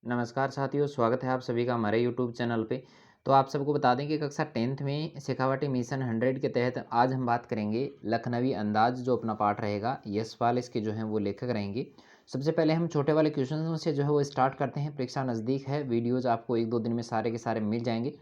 नमस्कार साथियों, स्वागत है आप सभी का हमारे यूट्यूब चैनल पे। तो आप सबको बता दें कि कक्षा 10th में शेखावाटी मिशन 100 के तहत आज हम बात करेंगे लखनवी अंदाज जो अपना पाठ रहेगा। यशपाल इसके जो हैं वो लेखक रहेंगे। सबसे पहले हम छोटे वाले क्वेश्चन से जो है वो स्टार्ट करते हैं। परीक्षा नज़दीक है, वीडियोज़ आपको 1-2 दिन में सारे के सारे मिल जाएंगे।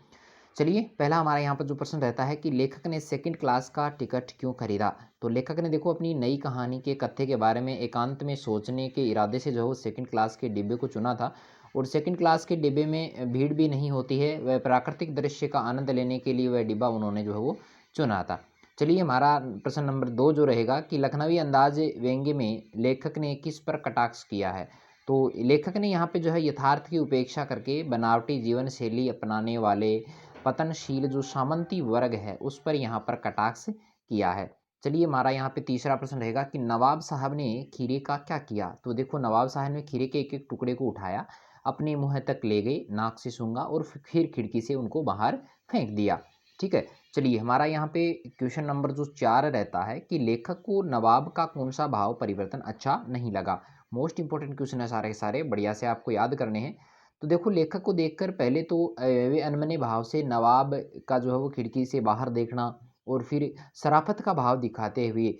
चलिए, पहला हमारा यहाँ पर जो प्रश्न रहता है कि लेखक ने सेकंड क्लास का टिकट क्यों खरीदा। तो लेखक ने देखो अपनी नई कहानी के कथ्य के बारे में एकांत में सोचने के इरादे से जो है वो सेकंड क्लास के डिब्बे को चुना था। और सेकंड क्लास के डिब्बे में भीड़ भी नहीं होती है, वह प्राकृतिक दृश्य का आनंद लेने के लिए वह डिब्बा उन्होंने जो है वो चुना था। चलिए, हमारा प्रश्न नंबर 2 जो रहेगा कि लखनवी अंदाज व्यंग्य में लेखक ने किस पर कटाक्ष किया है। तो लेखक ने यहाँ पे जो है यथार्थ की उपेक्षा करके बनावटी जीवन शैली अपनाने वाले पतनशील जो सामंती वर्ग है उस पर यहाँ पर कटाक्ष किया है। चलिए, हमारा यहाँ पे तीसरा प्रश्न रहेगा कि नवाब साहब ने खीरे का क्या किया। तो देखो, नवाब साहब ने खीरे के एक एक टुकड़े को उठाया, अपने मुंह तक ले गए, नाक से सूंघा और फिर खिड़की से उनको बाहर फेंक दिया। ठीक है। चलिए, हमारा यहाँ पे क्वेश्चन नंबर जो 4 रहता है कि लेखक को नवाब का कौन सा भाव परिवर्तन अच्छा नहीं लगा। मोस्ट इंपॉर्टेंट क्वेश्चन है सारे के सारे, बढ़िया से आपको याद करने हैं। तो देखो, लेखक को देखकर पहले तो वे अनमने भाव से नवाब का जो है वो खिड़की से बाहर देखना और फिर शराफत का भाव दिखाते हुए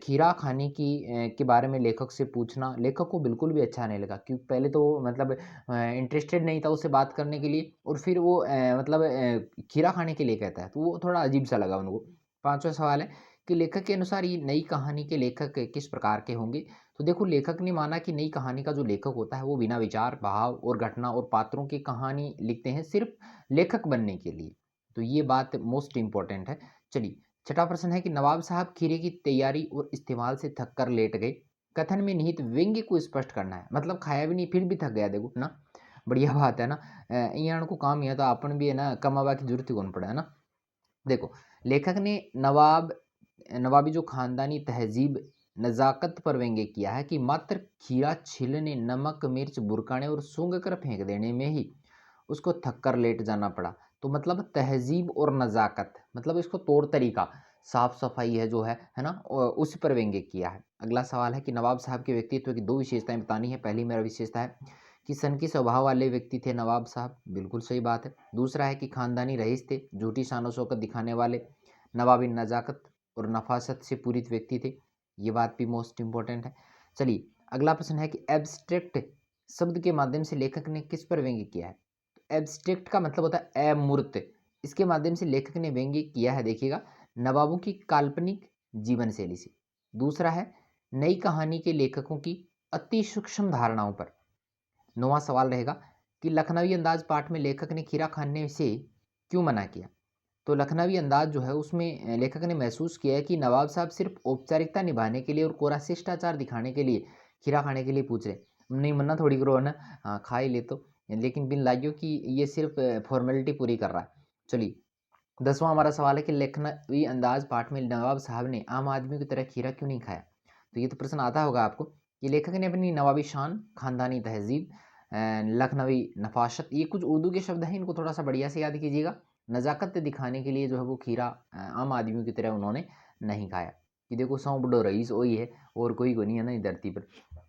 खीरा खाने के बारे में लेखक से पूछना लेखक को बिल्कुल भी अच्छा नहीं लगा, क्योंकि पहले तो वो मतलब इंटरेस्टेड नहीं था उससे बात करने के लिए, और फिर वो मतलब खीरा खाने के लिए कहता है, तो वो थोड़ा अजीब सा लगा उनको। पांचवा सवाल है कि लेखक के अनुसार ये नई कहानी के लेखक किस प्रकार के होंगे। तो देखो, लेखक ने माना कि नई कहानी का जो लेखक होता है वो बिना विचार, भाव और घटना और पात्रों की कहानी लिखते हैं सिर्फ लेखक बनने के लिए। तो ये बात मोस्ट इंपॉर्टेंट है। चलिए, छठा प्रश्न है कि नवाब साहब खीरे की तैयारी और इस्तेमाल से थक कर लेट गए। कथन में निहित व्यंग्य को स्पष्ट करना है, मतलब खाया भी नहीं फिर भी थक गया, देखो ना, बढ़िया बात है ना। यहाँ को काम है तो अपन भी है ना, कमावा की जरूरत ही कौन पड़ा है ना। देखो, लेखक ने नवाबी जो खानदानी तहजीब, नज़ाकत पर व्यंग्य किया है कि मात्र खीरा छीलने, नमक मिर्च बुरकाने और सूंघ कर फेंक देने में ही उसको थक कर लेट जाना पड़ा। तो मतलब तहजीब और नज़ाकत, मतलब इसको तौर तरीका, साफ सफाई है जो है ना, उस पर व्यंग्य किया है। अगला सवाल है कि नवाब साहब के व्यक्तित्व की 2 विशेषताएं बतानी है। पहली मेरा विशेषता है कि सनकी स्वभाव वाले व्यक्ति थे नवाब साहब, बिल्कुल सही बात है। दूसरा है कि खानदानी रईस थे, झूठी शान शौकत दिखाने वाले, नवाबी नज़ाकत और नफासत से पूरित व्यक्ति थे। ये बात भी मोस्ट इंपॉर्टेंट है। चलिए, अगला प्रश्न है कि एब्स्ट्रैक्ट शब्द के माध्यम से लेखक ने किस पर व्यंग्य किया है। एब्स्ट्रैक्ट का मतलब होता है अमूर्त। इसके माध्यम से लेखक ने व्यंग्य किया है, देखिएगा, नवाबों की काल्पनिक जीवन शैली से। दूसरा है नई कहानी के लेखकों की अति सूक्ष्म धारणाओं पर। नौवां सवाल रहेगा कि लखनवी अंदाज पाठ में लेखक ने खीरा खाने से क्यों मना किया। तो लखनवी अंदाज जो है उसमें लेखक ने महसूस किया है कि नवाब साहब सिर्फ औपचारिकता निभाने के लिए और कोरा शिष्टाचार दिखाने के लिए खीरा खाने के लिए पूछ रहे, नहीं मना थोड़ी करो है ना, हाँ खा ही ले तो, लेकिन बिन लाइयो कि ये सिर्फ फॉर्मेलिटी पूरी कर रहा है। चलिए, 10वां हमारा सवाल है कि लखनवी अंदाज पाठ में नवाब साहब ने आम आदमी की तरह खीरा क्यों नहीं खाया। तो ये तो प्रश्न आता होगा आपको कि लेखक ने अपनी नवाबी शान, खानदानी तहजीब, लखनवी नफासत, ये कुछ उर्दू के शब्द हैं, इनको थोड़ा सा बढ़िया से याद कीजिएगा, नज़ाकत दिखाने के लिए जो है वो खीरा आम आदमियों की तरह उन्होंने नहीं खाया, कि देखो सौ बड़ो रईस वही है और कोई को नहीं है ना इस धरती पर।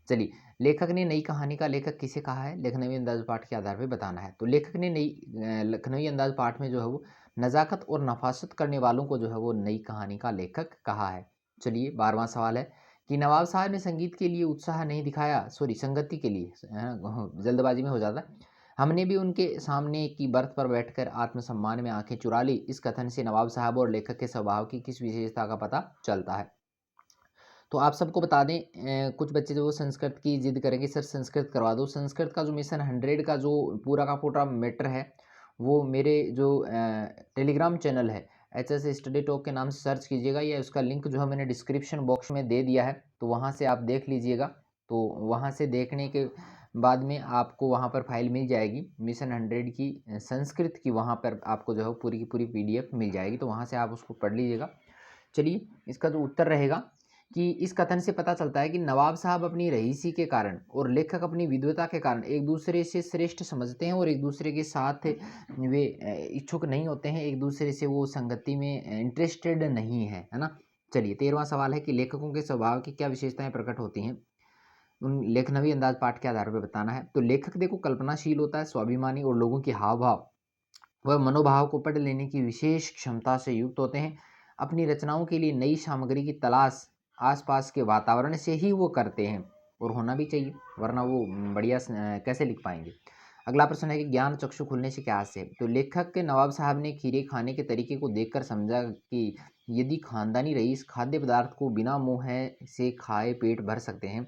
चलिए, लेखक ने नई कहानी का लेखक किसे कहा है, लखनवी अंदाज पाठ के आधार पर बताना है। तो लेखक ने नई लखनवी अंदाज पाठ में जो है वो नज़ाकत और नफासत करने वालों को जो है वो नई कहानी का लेखक कहा है। चलिए, 12वां सवाल है कि नवाब साहब ने संगीत के लिए उत्साह नहीं दिखाया, सॉरी संगति के लिए, जल्दबाजी में हो जाता है, हमने भी उनके सामने की बर्थ पर बैठकर आत्मसम्मान में आंखें चुरा ली। इस कथन से नवाब साहब और लेखक के स्वभाव की किस विशेषता का पता चलता है। तो आप सबको बता दें, कुछ बच्चे जो वो संस्कृत की जिद करेंगे, सर संस्कृत करवा दो। संस्कृत का जो मिशन 100 का जो पूरा का पूरा मैटर है वो मेरे जो टेलीग्राम चैनल है HS स्टडी टॉक के नाम से सर्च कीजिएगा, या उसका लिंक जो है मैंने डिस्क्रिप्शन बॉक्स में दे दिया है, तो वहाँ से आप देख लीजिएगा। तो वहाँ से देखने के बाद में आपको वहाँ पर फाइल मिल जाएगी मिशन 100 की, संस्कृत की, वहाँ पर आपको जो है पूरी की पूरी PDF मिल जाएगी, तो वहाँ से आप उसको पढ़ लीजिएगा। चलिए, इसका जो उत्तर रहेगा कि इस कथन से पता चलता है कि नवाब साहब अपनी रईसी के कारण और लेखक अपनी विद्वता के कारण एक दूसरे से श्रेष्ठ समझते हैं और एक दूसरे के साथ वे इच्छुक नहीं होते हैं, एक दूसरे से वो संगति में इंटरेस्टेड नहीं है, है ना। चलिए, 13वां सवाल है कि लेखकों के स्वभाव की क्या विशेषताएं प्रकट होती हैं। उन लेखनवी अंदाज पाठ के आधार पर बताना है। तो लेखक देखो कल्पनाशील होता है, स्वाभिमानी और लोगों के हाव भाव वह मनोभाव को पढ़ लेने की विशेष क्षमता से युक्त होते हैं। अपनी रचनाओं के लिए नई सामग्री की तलाश आसपास के वातावरण से ही वो करते हैं, और होना भी चाहिए, वरना वो बढ़िया कैसे लिख पाएंगे। अगला प्रश्न है कि ज्ञान चक्षु खुलने से क्या आशय है। तो लेखक के नवाब साहब ने खीरे खाने के तरीके को देखकर समझा कि यदि खानदानी रईस खाद्य पदार्थ को बिना मुँह से खाए पेट भर सकते हैं,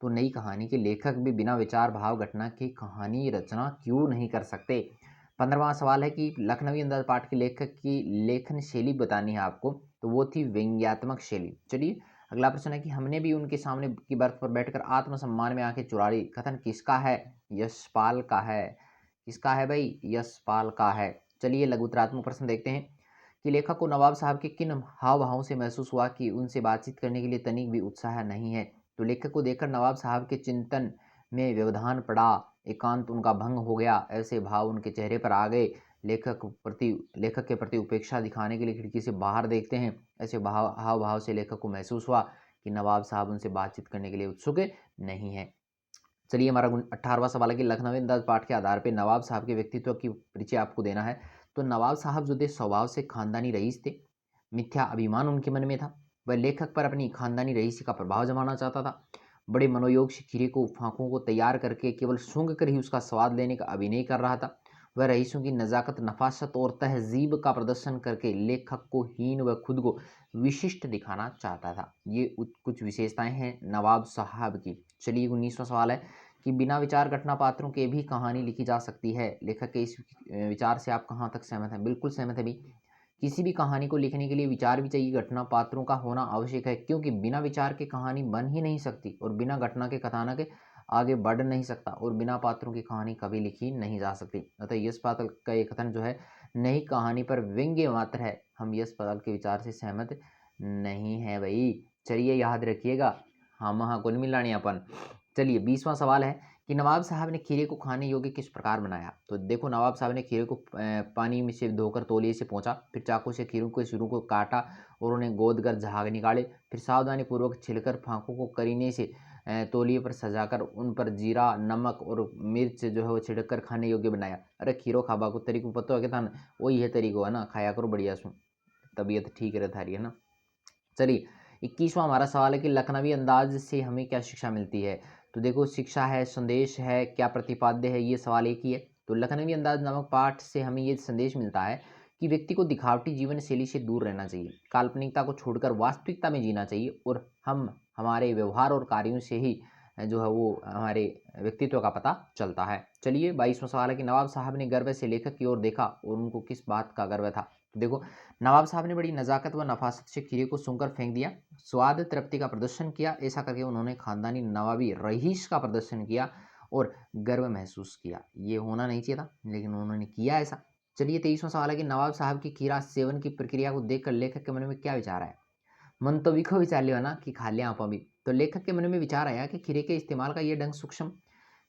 तो नई कहानी के लेखक भी बिना विचार भाव घटना की कहानी रचना क्यों नहीं कर सकते। 15वां सवाल है कि लखनवी अंदाज पाठ के लेखक की लेखन शैली बतानी है आपको, तो वो थी व्यंग्यात्मक शैली। चलिए अगला प्रश्न है कि हमने भी उनके सामने की बर्थ पर बैठकर आत्मसम्मान में आंखें चुरा ली, कथन किसका है? यशपाल का है। किसका है भाई? यशपाल का है। चलिए लघुतरात्मक प्रश्न देखते हैं कि लेखक को नवाब साहब के किन हाव भावों से महसूस हुआ कि उनसे बातचीत करने के लिए तनिक भी उत्साह नहीं है। तो लेखक को देखकर नवाब साहब के चिंतन में व्यवधान पड़ा, एकांत उनका भंग हो गया, ऐसे भाव उनके चेहरे पर आ गए। लेखक के प्रति उपेक्षा दिखाने के लिए खिड़की से बाहर देखते हैं। ऐसे हाव भाव से लेखक को महसूस हुआ कि नवाब साहब उनसे बातचीत करने के लिए उत्सुक नहीं है। चलिए हमारा 18वां सवाल है कि लखनवी अंदाज पाठ के आधार पर नवाब साहब के व्यक्तित्व की परिचय आपको देना है। तो नवाब साहब जो थे स्वभाव से खानदानी रईस थे, मिथ्या अभिमान उनके मन में था, वह लेखक पर अपनी खानदानी रईसी का प्रभाव जमाना चाहता था। बड़े मनोयोग से खीरे को फांकों को तैयार करके केवल सूंघ कर ही उसका स्वाद लेने का अभिनय कर रहा था। वह रईसों की नज़ाकत, नफासत और तहजीब का प्रदर्शन करके लेखक को हीन व खुद को विशिष्ट दिखाना चाहता था। ये कुछ विशेषताएं हैं नवाब साहब की। चलिए 19वां सवाल है कि बिना विचार घटना पात्रों के भी कहानी लिखी जा सकती है। लेखक के इस विचार से आप कहाँ तक सहमत हैं? बिल्कुल सहमत है भी। किसी भी कहानी को लिखने के लिए विचार भी चाहिए, घटना पात्रों का होना आवश्यक है, क्योंकि बिना विचार के कहानी बन ही नहीं सकती, और बिना घटना के कथानक आगे बढ़ नहीं सकता, और बिना पात्रों की कहानी कभी लिखी नहीं जा सकती। अतः यश पातल का ये कथन जो है नई कहानी पर व्यंग्य मात्र है। हम यश पातल के विचार से सहमत नहीं है भाई। चलिए याद रखिएगा, हम हाँ कुल मिलानी अपन। चलिए 20वां सवाल है कि नवाब साहब ने खीरे को खाने योग्य किस प्रकार बनाया। तो देखो नवाब साहब ने खीरे को पानी में से धोकर तौलिए से पोंछा, फिर चाकू से खीरों के सिरों को काटा और उन्हें गोद कर झाग निकाले, फिर सावधानी पूर्वक छिलकर फांकों को करीने से तौलिए पर सजाकर उन पर जीरा, नमक और मिर्च जो है वो छिड़क कर खाने योग्य बनाया। अरे खीरो खाबा को तरीको पता है था, वही है तरीको है ना, खाया करो बढ़िया सु, तबीयत ठीक रहता है ना। चलिए 21वां हमारा सवाल है कि लखनवी अंदाज से हमें क्या शिक्षा मिलती है। तो देखो शिक्षा है, संदेश है, क्या प्रतिपाद्य है, ये सवाल एक ही है। तो लखनवी अंदाज नामक पाठ से हमें ये संदेश मिलता है कि व्यक्ति को दिखावटी जीवन शैली से दूर रहना चाहिए, काल्पनिकता को छोड़कर वास्तविकता में जीना चाहिए, और हम हमारे व्यवहार और कार्यों से ही जो है वो हमारे व्यक्तित्व का पता चलता है। चलिए 22वां सवाल है कि नवाब साहब ने गर्व से लेखक की ओर देखा और उनको किस बात का गर्व था। देखो नवाब साहब ने बड़ी नज़ाकत व नफासत से खीरे को सूंघकर फेंक दिया, स्वाद तृप्ति का प्रदर्शन किया। ऐसा करके उन्होंने खानदानी नवाबी रईस का प्रदर्शन किया और गर्व महसूस किया। ये होना नहीं चाहिए था, लेकिन उन्होंने किया ऐसा। चलिए 23वां सवाल है कि नवाब साहब की खीरा सेवन की प्रक्रिया को देखकर लेखक के मन में क्या विचार आया। मन तो विखो विचार लिया ना कि खा लिया आप अभी। तो लेखक के मन में विचार आया कि खीरे के इस्तेमाल का ये ढंग सूक्ष्म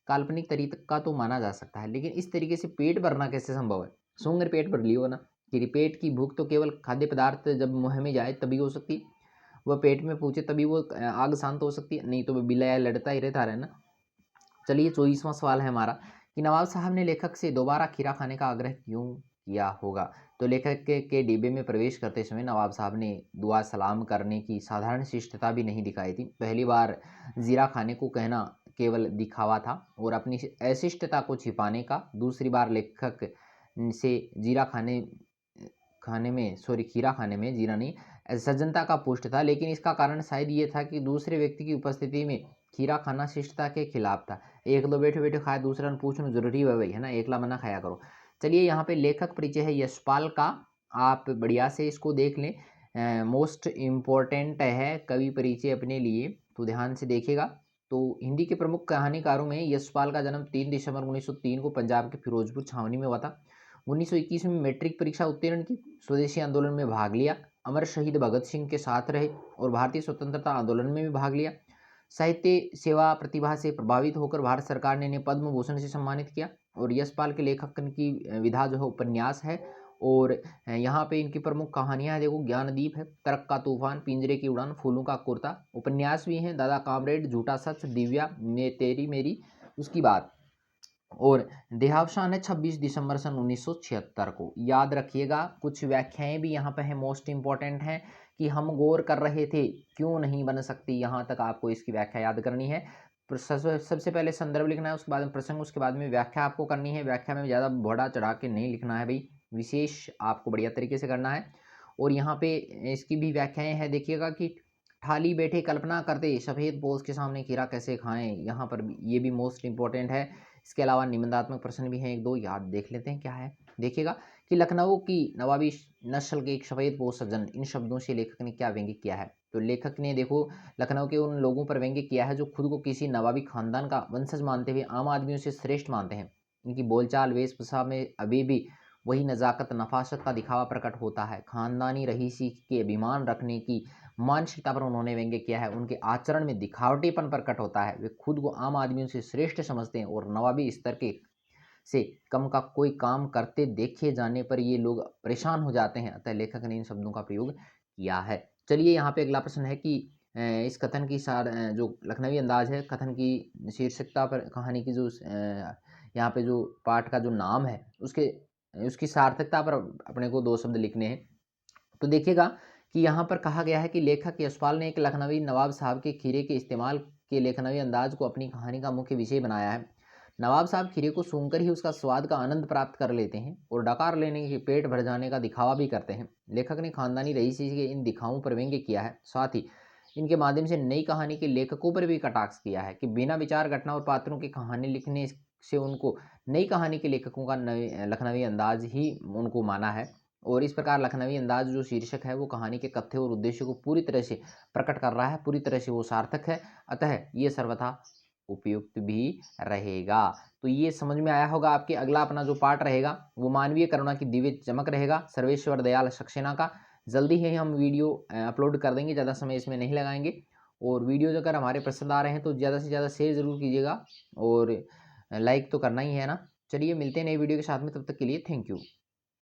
काल्पनिक तरीका तो माना जा सकता है, लेकिन इस तरीके से पेट भरना कैसे संभव है? सूंघकर पेट भर लियो ना, कि पेट की भूख तो केवल खाद्य पदार्थ जब मुंह में जाए तभी हो सकती है, वह पेट में पहुंचे तभी वो आग शांत हो सकती है, नहीं तो वह बिलाया लड़ता ही रहता है ना। चलिए 24वां सवाल है हमारा कि नवाब साहब ने लेखक से दोबारा खीरा खाने का आग्रह क्यों किया होगा। तो लेखक के डिब्बे में प्रवेश करते समय नवाब साहब ने दुआ सलाम करने की साधारण शिष्टता भी नहीं दिखाई थी। पहली बार जीरा खाने को कहना केवल दिखावा था और अपनी अशिष्टता को छिपाने का। दूसरी बार लेखक से खीरा खाने में जीरा नहीं सज्जनता का पुष्ट था, लेकिन इसका कारण शायद ये था कि दूसरे व्यक्ति की उपस्थिति में खीरा खाना शिष्टता के खिलाफ था। एक दो बैठे बैठे खाए, दूसरा ने पूछना जरूरी है भाई, है ना, एकला मना खाया करो। चलिए यहाँ पे लेखक परिचय है यशपाल का, आप बढ़िया से इसको देख लें, मोस्ट इम्पोर्टेंट है कवि परिचय अपने लिए, तो ध्यान से देखिएगा। तो हिंदी के प्रमुख कहानीकारों में यशपाल का जन्म 3 दिसंबर 1903 को पंजाब के फिरोजपुर छावनी में हुआ था। 1921 में मैट्रिक परीक्षा उत्तीर्ण की, स्वदेशी आंदोलन में भाग लिया, अमर शहीद भगत सिंह के साथ रहे और भारतीय स्वतंत्रता आंदोलन में भी भाग लिया। साहित्य सेवा प्रतिभा से प्रभावित होकर भारत सरकार ने इन्हें पद्म भूषण से सम्मानित किया। और यशपाल के लेखकन की विधा जो है उपन्यास है और यहाँ पे इनकी प्रमुख कहानियाँ हैं, देखो ज्ञानदीप है, तरक का तूफान, पिंजरे की उड़ान, फूलों का कुर्ता। उपन्यास भी हैं, दादा कामरेड, झूठा सच, दिव्या, तेरी मेरी, उसकी बात। और देहावसान है 26 दिसंबर सन 1976 को। याद रखिएगा, कुछ व्याख्याएं भी यहाँ पे हैं, मोस्ट इंपॉर्टेंट हैं कि हम गौर कर रहे थे क्यों नहीं बन सकती, यहाँ तक आपको इसकी व्याख्या याद करनी है। सबसे पहले संदर्भ लिखना है, उसके बाद में प्रसंग, उसके बाद में व्याख्या आपको करनी है। व्याख्या में ज़्यादा बढ़ा चढ़ा के नहीं लिखना है भाई, विशेष आपको बढ़िया तरीके से करना है। और यहाँ पे इसकी भी व्याख्याएं हैं, देखिएगा कि थाली बैठे कल्पना करते सफ़ेद पोष के सामने खीरा कैसे खाएं, यहाँ पर ये भी मोस्ट इंपॉर्टेंट है। इसके अलावा निबंधात्मक प्रश्न भी हैं एक दो, याद देख लेते हैं क्या है। देखिएगा कि लखनऊ की नवाबी नस्ल के एक सफ़ेद पोष सज्जन, इन शब्दों से लेखक ने क्या व्यंग्य किया है। तो लेखक ने देखो लखनऊ के उन लोगों पर व्यंग्य किया है जो खुद को किसी नवाबी खानदान का वंशज मानते हुए आम आदमियों से श्रेष्ठ मानते हैं। इनकी बोलचाल वेशभूषा में अभी भी वही नज़ाकत नफासत का दिखावा प्रकट होता है। खानदानी रईसी के अभिमान रखने की मानसिकता पर उन्होंने व्यंग्य किया है। उनके आचरण में दिखावटीपन प्रकट होता है, वे खुद को आम आदमियों से श्रेष्ठ समझते हैं और नवाबी स्तर के से कम का कोई काम करते देखे जाने पर ये लोग परेशान हो जाते हैं। अतः लेखक ने इन शब्दों का प्रयोग किया है। चलिए यहाँ पे अगला प्रश्न है कि इस कथन की जो लखनवी अंदाज है, कथन की शीर्षकता पर कहानी की जो यहाँ पे जो पाठ का जो नाम है उसके उसकी सार्थकता पर अपने को दो शब्द लिखने हैं। तो देखिएगा कि यहाँ पर कहा गया है कि लेखक यशपाल ने एक लखनवी नवाब साहब के खीरे के इस्तेमाल के लखनवी अंदाज को अपनी कहानी का मुख्य विषय बनाया है। नवाब साहब खीरे को सूंघकर ही उसका स्वाद का आनंद प्राप्त कर लेते हैं और डकार लेने के पेट भर जाने का दिखावा भी करते हैं। लेखक ने खानदानी रईसी के इन दिखावों पर व्यंग्य किया है, साथ ही इनके माध्यम से नई कहानी के लेखकों पर भी कटाक्ष किया है कि बिना विचार घटना और पात्रों की कहानी लिखने से उनको नई कहानी के लेखकों का लखनवी अंदाज ही उनको माना है। और इस प्रकार लखनवी अंदाज जो शीर्षक है वो कहानी के कथ्य और उद्देश्य को पूरी तरह से प्रकट कर रहा है, पूरी तरह से वो सार्थक है, अतः ये सर्वथा उपयुक्त भी रहेगा। तो ये समझ में आया होगा। आपके अगला अपना जो पार्ट रहेगा वो मानवीय करुणा की दिव्य चमक रहेगा, सर्वेश्वर दयाल सक्सेना का। जल्दी ही हम वीडियो अपलोड कर देंगे, ज़्यादा समय इसमें नहीं लगाएंगे। और वीडियोज अगर हमारे पसंद आ रहे हैं तो ज़्यादा से ज़्यादा शेयर ज़रूर कीजिएगा और लाइक तो करना ही है ना। चलिए मिलते हैं नई वीडियो के साथ में, तब तक के लिए थैंक यू।